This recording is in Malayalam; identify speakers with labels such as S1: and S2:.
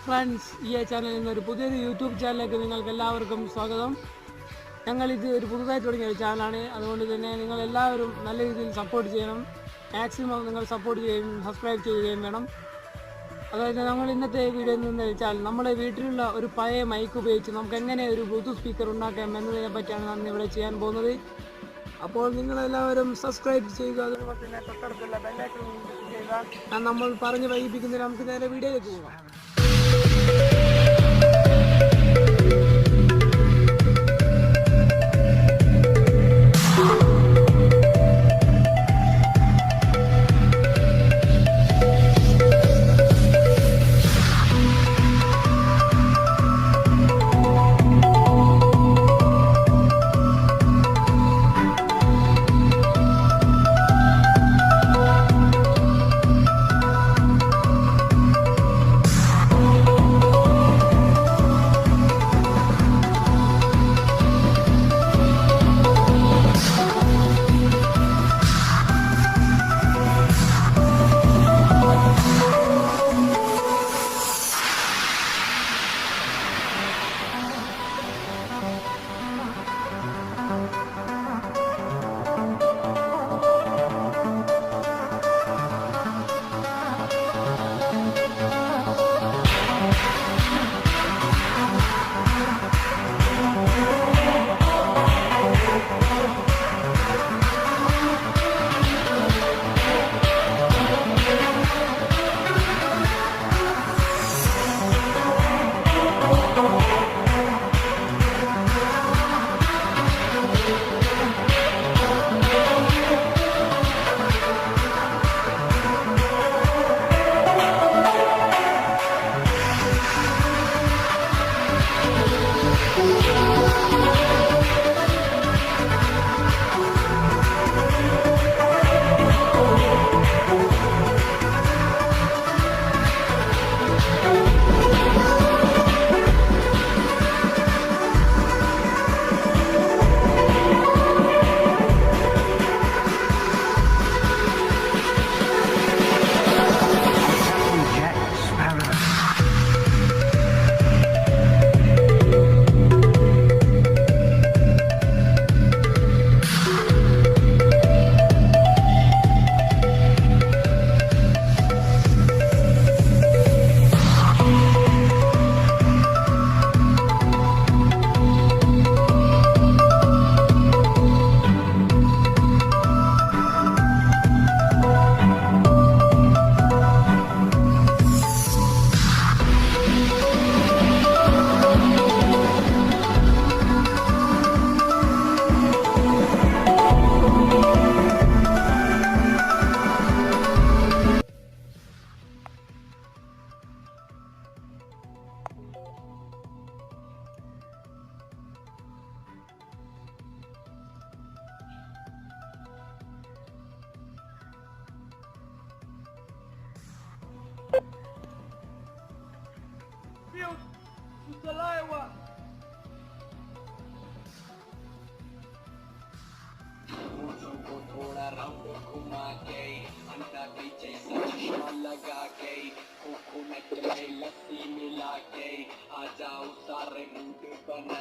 S1: ഫ്രണ്ട്സ്, ഈ ചാനലിൽ നിന്നൊരു പുതിയൊരു യൂട്യൂബ് ചാനലിലേക്ക് നിങ്ങൾക്ക് എല്ലാവർക്കും സ്വാഗതം. ഞങ്ങളിത് ഒരു പുതുതായി തുടങ്ങിയ ഒരു ചാനലാണ്. അതുകൊണ്ട് തന്നെ നിങ്ങളെല്ലാവരും നല്ല രീതിയിൽ സപ്പോർട്ട് ചെയ്യണം. മാക്സിമം നിങ്ങൾ സപ്പോർട്ട് ചെയ്യുകയും സബ്സ്ക്രൈബ് ചെയ്യുകയും വേണം. അതായത് നമ്മൾ ഇന്നത്തെ വീഡിയോ എന്ന് വെച്ചാൽ നമ്മുടെ വീട്ടിലുള്ള ഒരു പഴയ മൈക്ക് ഉപയോഗിച്ച് നമുക്ക് എങ്ങനെ ഒരു ബ്ലൂടൂത്ത് സ്പീക്കർ ഉണ്ടാക്കാം എന്നതിനെ പറ്റിയാണ് ഞാൻ ഇവിടെ ചെയ്യാൻ പോകുന്നത്. അപ്പോൾ നിങ്ങളെല്ലാവരും സബ്സ്ക്രൈബ് ചെയ്യുക, അതുപോലെ തന്നെ തൊട്ടടുത്തുള്ള ബെല്ലൈക്കൺ ചെയ്യുക. ഞാൻ നമ്മൾ പറഞ്ഞ് വൈകിപ്പിക്കുന്നതിന് നമുക്ക് നേരെ വീഡിയോയിലേക്ക് പോകാം.
S2: घुमा के अंडा पीछे से चश्मा लगा के कोकोनट में लस्सी मिला के आ जाओ सारे मूड बना